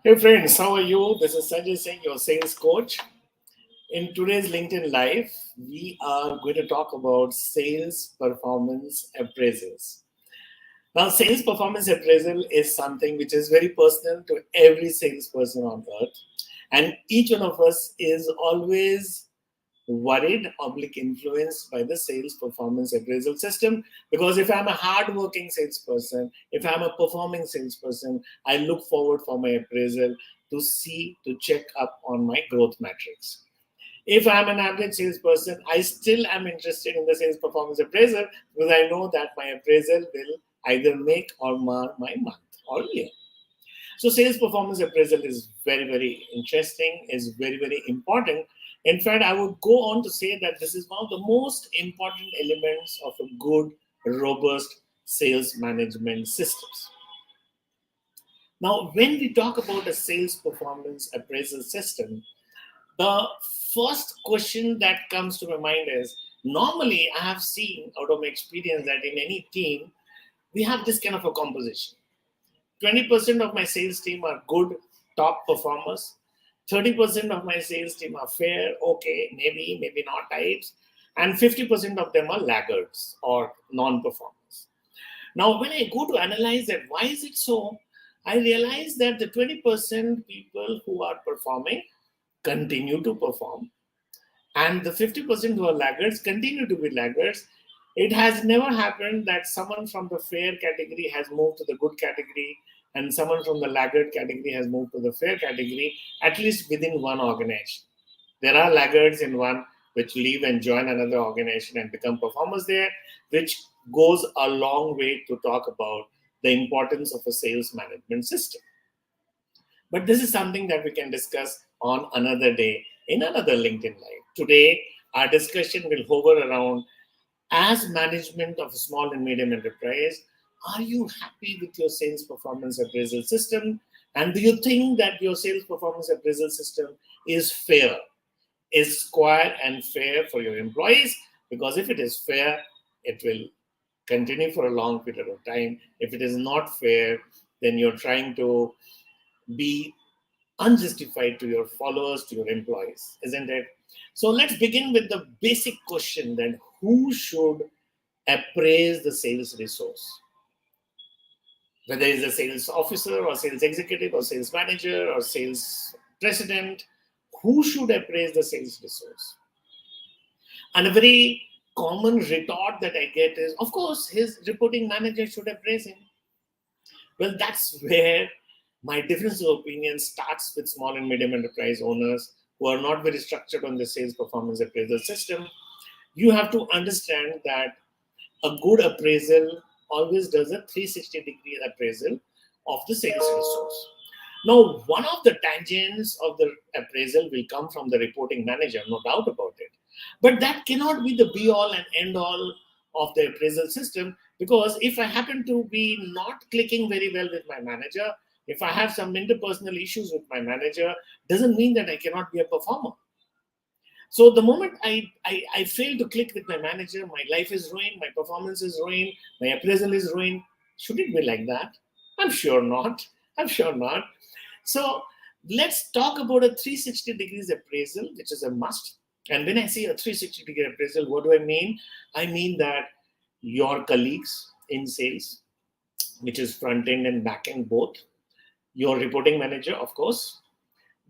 Hey friends, how are you? This is Sanjay Singh, your sales coach. In today's LinkedIn Live, we are going to talk about sales performance appraisals. Now, sales performance appraisal is something which is very personal to every salesperson on earth, and each one of us is always worried, oblique influenced by the sales performance appraisal system. Because if I'm a hardworking salesperson, if I'm a performing salesperson, I look forward for my appraisal to check up on my growth metrics. If I'm an average salesperson, I still am interested in the sales performance appraisal because I know that my appraisal will either make or mar my month or year. So sales performance appraisal is very, very interesting, is very, very important. In fact, I would go on to say that this is one of the most important elements of a good, robust sales management systems. Now, when we talk about a sales performance appraisal system, the first question that comes to my mind is normally I have seen out of my experience that in any team, we have this kind of a composition. 20% of my sales team are good, top performers. 30% of my sales team are fair, okay, maybe not types. And 50% of them are laggards or non performers. Now, when I go to analyze that, why is it so? I realize that the 20% people who are performing continue to perform, and the 50% who are laggards continue to be laggards. It has never happened that someone from the fair category has moved to the good category and someone from the laggard category has moved to the fair category, at least within one organization. There are laggards in one which leave and join another organization and become performers there, which goes a long way to talk about the importance of a sales management system. But this is something that we can discuss on another day in another LinkedIn Live. Today, our discussion will hover around as management of a small and medium enterprise. Are you happy with your sales performance appraisal system? And do you think that your sales performance appraisal system is fair, is square and fair for your employees? Because if it is fair, it will continue for a long period of time. If it is not fair, then you're trying to be unjustified to your followers, to your employees, isn't it? So let's begin with the basic question then: who should appraise the sales resource? Whether it's a sales officer or sales executive or sales manager or sales president, who should appraise the sales resource? And a very common retort that I get is, of course, his reporting manager should appraise him. Well, that's where my difference of opinion starts with small and medium enterprise owners who are not very structured on the sales performance appraisal system. You have to understand that a good appraisal always does a 360-degree appraisal of the sales resource. Now, one of the tangents of the appraisal will come from the reporting manager, no doubt about it. But that cannot be the be all and end all of the appraisal system, because if I happen to be not clicking very well with my manager, if I have some interpersonal issues with my manager, doesn't mean that I cannot be a performer. So the moment I fail to click with my manager, my life is ruined, my performance is ruined, my appraisal is ruined. Should it be like that? I'm sure not. I'm sure not. So let's talk about a 360 degrees appraisal, which is a must. And when I say a 360-degree appraisal, what do I mean? I mean that your colleagues in sales, which is front end and back end both, your reporting manager, of course,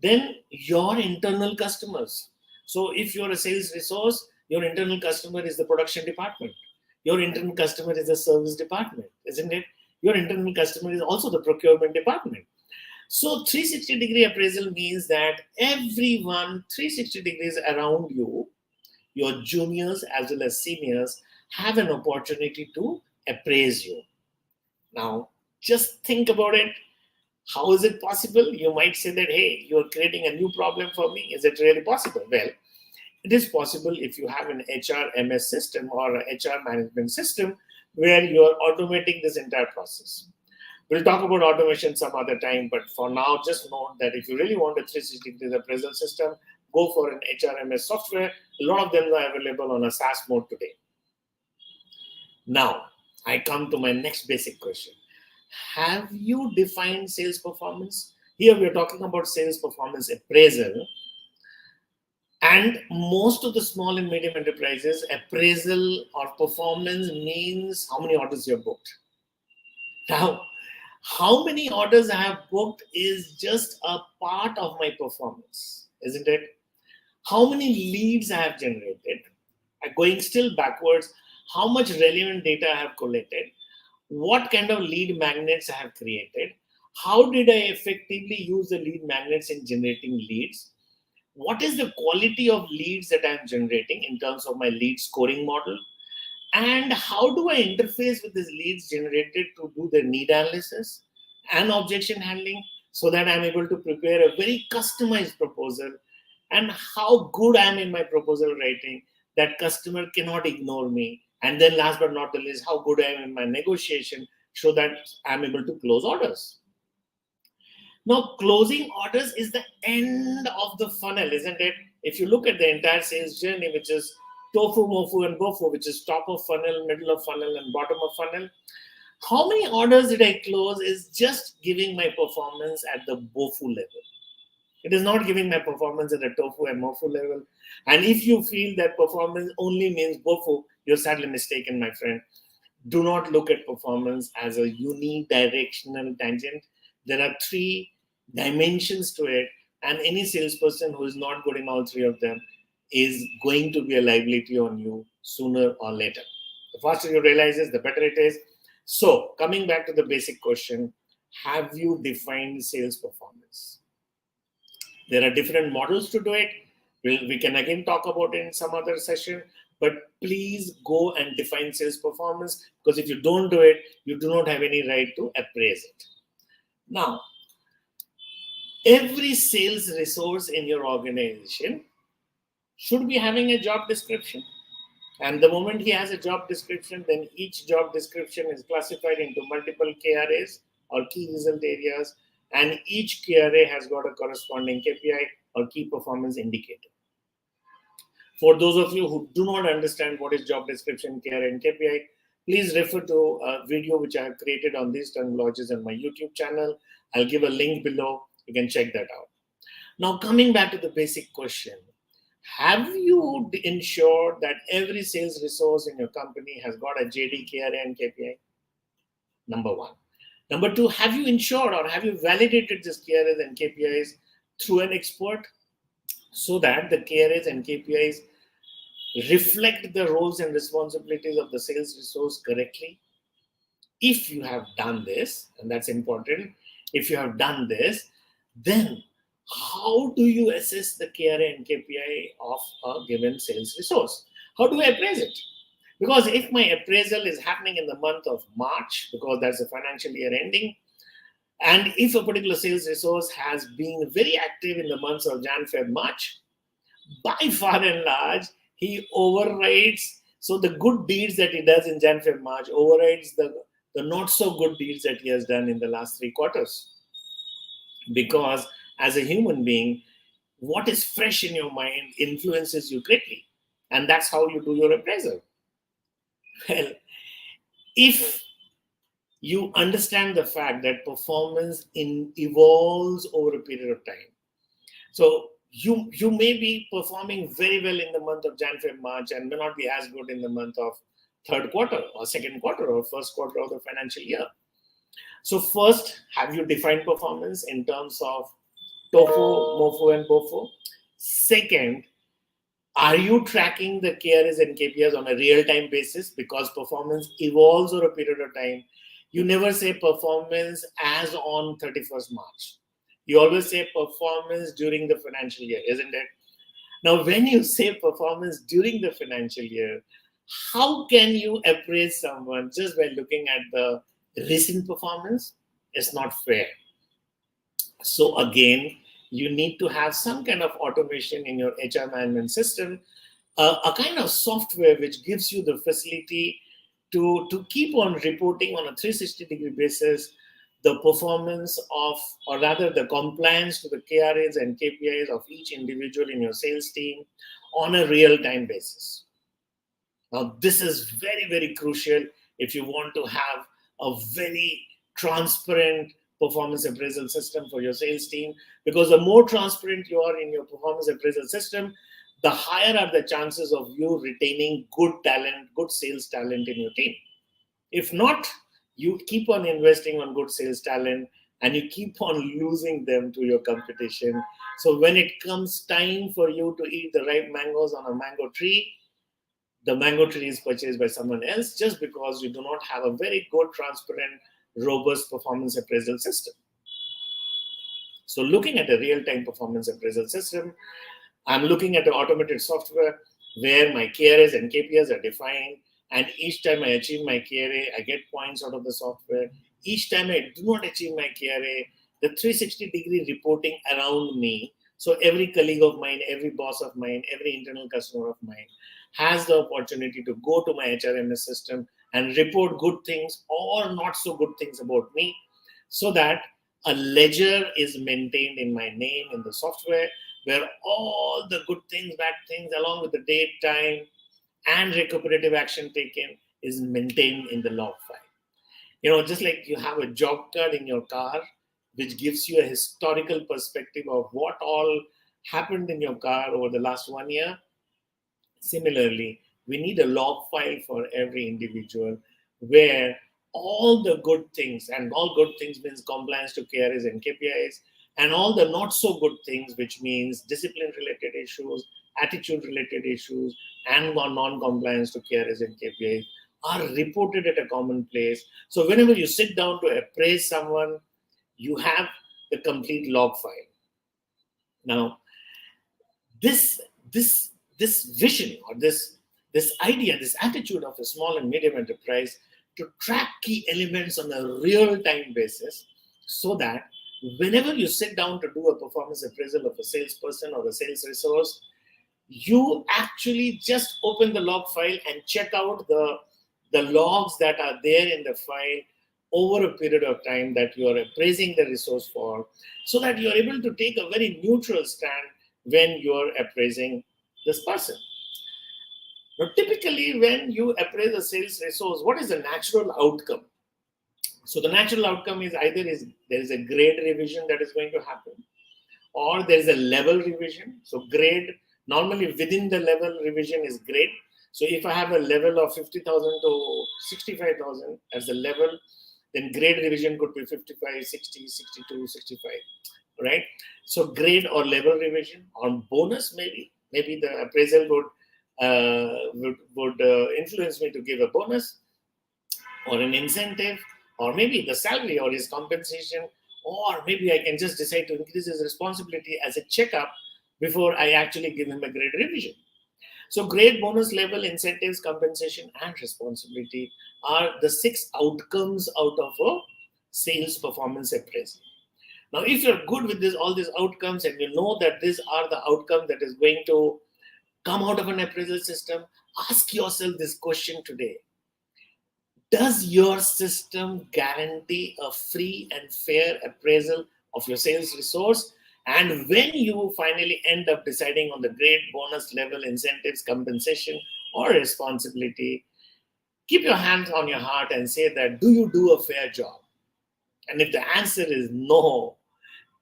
then your internal customers. So if you're a sales resource, your internal customer is the production department. Your internal customer is the service department, isn't it? Your internal customer is also the procurement department. So 360-degree appraisal means that everyone 360 degrees around you, your juniors as well as seniors, have an opportunity to appraise you. Now, just think about it. How is it possible? You might say that, hey, you're creating a new problem for me. Is it really possible? Well, it is possible if you have an HRMS system or an HR management system where you're automating this entire process. We'll talk about automation some other time, but for now, just note that if you really want a 360-degree appraisal system, go for an HRMS software. A lot of them are available on a SaaS mode today. Now, I come to my next basic question. Have you defined sales performance? Here we are talking about sales performance appraisal. And most of the small and medium enterprises, appraisal or performance means how many orders you have booked. Now, how many orders I have booked is just a part of my performance, isn't it? How many leads I have generated, going still backwards, how much relevant data I have collected, what kind of lead magnets I have created, how did I effectively use the lead magnets in generating leads, what is the quality of leads that I'm generating in terms of my lead scoring model, and how do I interface with these leads generated to do the need analysis and objection handling so that I'm able to prepare a very customized proposal, and how good I am in my proposal writing that customer cannot ignore me. And then last but not the least, how good I am in my negotiation so that I'm able to close orders. Now, closing orders is the end of the funnel, isn't it? If you look at the entire sales journey, which is tofu, mofu, and bofu, which is top of funnel, middle of funnel, and bottom of funnel, how many orders did I close is just giving my performance at the bofu level. It is not giving my performance at the tofu and mofu level. And if you feel that performance only means bofu, you're sadly mistaken, my friend. Do not look at performance as a unidirectional tangent. There are three dimensions to it, and any salesperson who is not good in all three of them is going to be a liability on you sooner or later. The faster you realize this, the better it is. So, coming back to the basic question, have you defined sales performance? There are different models to do it. We can again talk about it in some other session, but please go and define sales performance, because if you don't do it, you do not have any right to appraise it. Now, every sales resource in your organization should be having a job description. And the moment he has a job description, then each job description is classified into multiple KRAs or key result areas, and each KRA has got a corresponding KPI or key performance indicator. For those of you who do not understand what is job description, KRA, and KPI, please refer to a video which I have created on these terminologies on my YouTube channel. I'll give a link below. You can check that out. Now, coming back to the basic question, have you ensured that every sales resource in your company has got a JD, KRA, and KPI? Number one. Number two, have you ensured or have you validated these KRAs and KPIs through an expert so that the KRAs and KPIs reflect the roles and responsibilities of the sales resource correctly? If you have done this, and that's important, if you have done this, then how do you assess the KRA and KPI of a given sales resource? How do I appraise it? Because if my appraisal is happening in the month of March, because that's the financial year ending, and if a particular sales resource has been very active in the months of Jan, Feb, March, by far and large, he overrides. So the good deeds that he does in Jan, Feb, March overrides the not so good deeds that he has done in the last 3 quarters. Because as a human being, what is fresh in your mind influences you greatly. And that's how you do your appraisal. Well, if you understand the fact that performance evolves over a period of time. So you may be performing very well in the month of Jan, Feb, March and may not be as good in the month of third quarter or second quarter or first quarter of the financial year. So first, have you defined performance in terms of tofu, mofu, and bofu? Second, are you tracking the KRAs and KPIs on a real-time basis? Because performance evolves over a period of time. You never say performance as on 31st March. You always say performance during the financial year, isn't it? Now, when you say performance during the financial year, how can you appraise someone just by looking at the recent performance? It's not fair. So again, you need to have some kind of automation in your HR management system, a kind of software which gives you the facility to keep on reporting on a 360-degree basis the performance of, or rather the compliance to the KRAs and KPIs of each individual in your sales team on a real-time basis. Now, this is very, very crucial if you want to have a very transparent, performance appraisal system for your sales team, because the more transparent you are in your performance appraisal system, the higher are the chances of you retaining good talent, good sales talent in your team. If not, you keep on investing on good sales talent and you keep on losing them to your competition. So when it comes time for you to eat the ripe mangoes on a mango tree, the mango tree is purchased by someone else just because you do not have a very good, transparent, robust performance appraisal system. So looking at a real-time performance appraisal system, I'm looking at the automated software where my KRAs and KPIs are defined, and each time I achieve my KRA, I get points out of the software. Each time I do not achieve my KRA, the 360-degree reporting around me. So every colleague of mine, every boss of mine, every internal customer of mine has the opportunity to go to my HRMS system and report good things or not so good things about me, so that a ledger is maintained in my name in the software, where all the good things, bad things, along with the date, time, and recuperative action taken is maintained in the log file. Just like you have a job card in your car, which gives you a historical perspective of what all happened in your car over the last 1 year. Similarly, we need a log file for every individual where all the good things, and all good things means compliance to KRAs and KPIs, and all the not so good things, which means discipline related issues, attitude related issues, and non-compliance to KRAs and KPIs are reported at a common place. So whenever you sit down to appraise someone, you have the complete log file. Now, this vision, or this idea, this attitude of a small and medium enterprise to track key elements on a real-time basis, so that whenever you sit down to do a performance appraisal of a salesperson or a sales resource, you actually just open the log file and check out the logs that are there in the file over a period of time that you are appraising the resource for, so that you are able to take a very neutral stand when you are appraising this person. Now, typically, when you appraise a sales resource, what is the natural outcome? So the natural outcome is either there is a grade revision that is going to happen, or there is a level revision. So grade, normally within the level revision is grade. So if I have a level of 50,000 to 65,000 as a level, then grade revision could be 55, 60, 62, 65, right? So grade or level revision. On bonus, maybe the appraisal would influence me to give a bonus or an incentive, or maybe the salary or his compensation, or maybe I can just decide to increase his responsibility as a checkup before I actually give him a grade revision. So grade, bonus, level, incentives, compensation, and responsibility are the 6 outcomes out of a sales performance appraisal. Now, if you're good with all these outcomes, and you know that these are the outcome that is going to come out of an appraisal system, ask yourself this question today. Does your system guarantee a free and fair appraisal of your sales resource? And when you finally end up deciding on the grade, bonus, level, incentives, compensation, or responsibility, keep your hands on your heart and say that, do you do a fair job? And if the answer is no,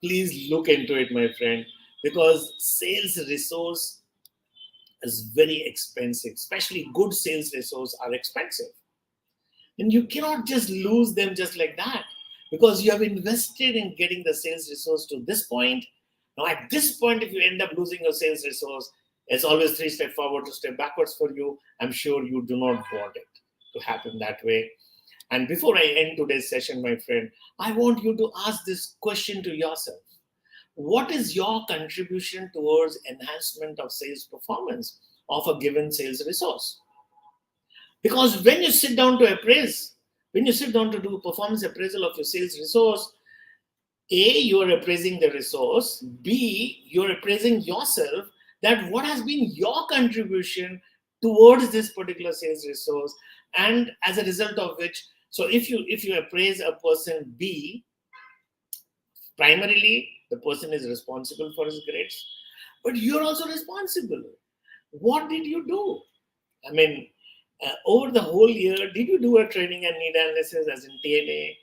please look into it, my friend, because sales resource is very expensive. Especially good sales resource are expensive. And you cannot just lose them just like that, because you have invested in getting the sales resource to this point. Now, at this point, if you end up losing your sales resource, it's always 3 steps forward, 2 steps backwards for you. I'm sure you do not want it to happen that way. And before I end today's session, my friend, I want you to ask this question to yourself. What is your contribution towards enhancement of sales performance of a given sales resource? Because when you sit down to appraise, when you sit down to do performance appraisal of your sales resource, A, you are appraising the resource. B, you're appraising yourself, that what has been your contribution towards this particular sales resource, and as a result of which, so if you appraise a person B, primarily the person is responsible for his grades, but you're also responsible. What did you do? I mean, over the whole year, did you do a training and need analysis, as in TNA?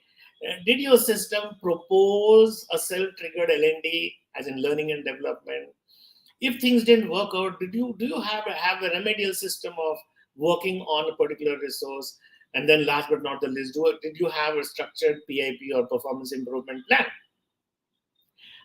Did your system propose a self-triggered L&D, as in learning and development? If things didn't work out, do you have a remedial system of working on a particular resource? And then last but not the least, did you have a structured PIP or performance improvement plan?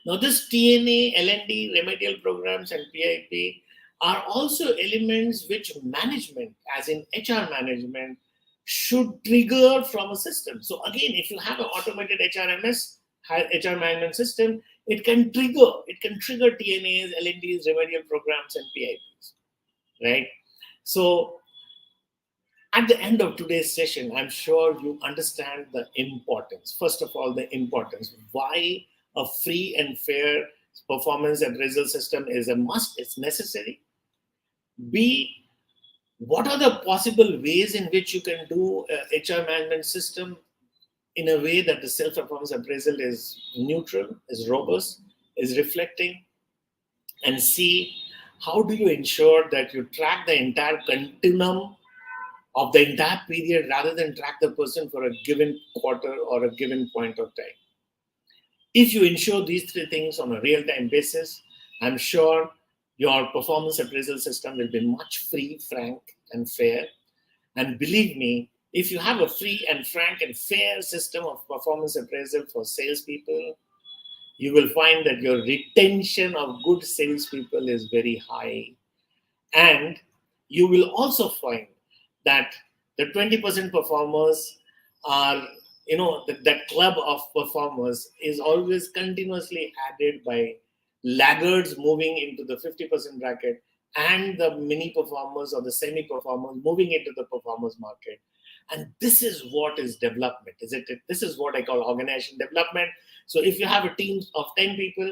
Now, this TNA, L&D, remedial programs, and PIP are also elements which management, as in HR management, should trigger from a system. So, again, if you have an automated HRMS, HR management system, it can trigger TNAs, L&Ds, remedial programs, and PIPs, right? So, at the end of today's session, I'm sure you understand the importance. First of all, the importance. Why a free and fair performance appraisal system is a must, it's necessary. B, what are the possible ways in which you can do a HR management system in a way that the self-performance appraisal is neutral, is robust, is reflecting? And C, how do you ensure that you track the entire continuum of the entire period rather than track the person for a given quarter or a given point of time? If you ensure these three things on a real-time basis, I'm sure your performance appraisal system will be much free, frank, and fair. And believe me, if you have a free and frank and fair system of performance appraisal for salespeople, you will find that your retention of good salespeople is very high. And you will also find that the 20% performers are, that club of performers is always continuously added by laggards moving into the 50% bracket and the mini performers or the semi performers moving into the performers market. And this is what is development, isn't it? This is what I call organization development. So if you have a team of 10 people,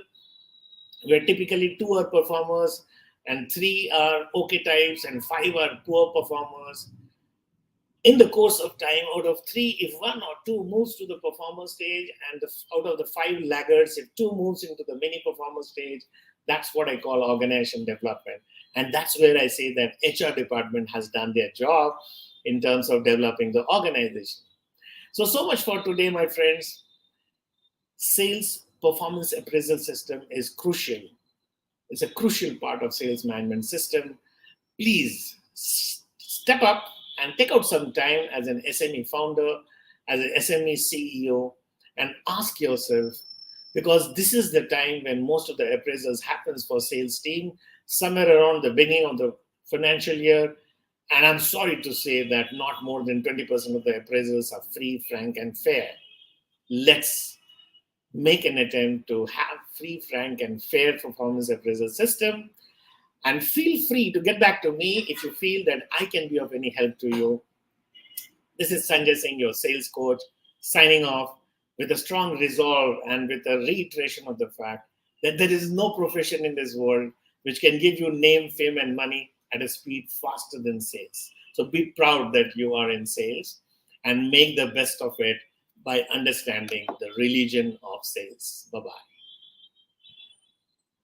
where typically 2 are performers and 3 are okay types and 5 are poor performers, in the course of time, out of 3, if 1 or 2 moves to the performer stage, and out of the 5 laggards, if 2 moves into the mini performer stage, that's what I call organization development. And that's where I say that HR department has done their job in terms of developing the organization. So much for today, my friends. Sales performance appraisal system is crucial. It's a crucial part of sales management system. Please step up and take out some time as an SME founder, as an SME CEO, and ask yourself, because this is the time when most of the appraisals happens for sales team, somewhere around the beginning of the financial year. And I'm sorry to say that not more than 20% of the appraisals are free, frank, and fair. Let's make an attempt to have free, frank, and fair performance appraisal system. And feel free to get back to me if you feel that I can be of any help to you. This is Sanjay Singh, your sales coach, signing off with a strong resolve and with a reiteration of the fact that there is no profession in this world which can give you name, fame, and money at a speed faster than sales. So be proud that you are in sales and make the best of it by understanding the religion of sales. Bye-bye.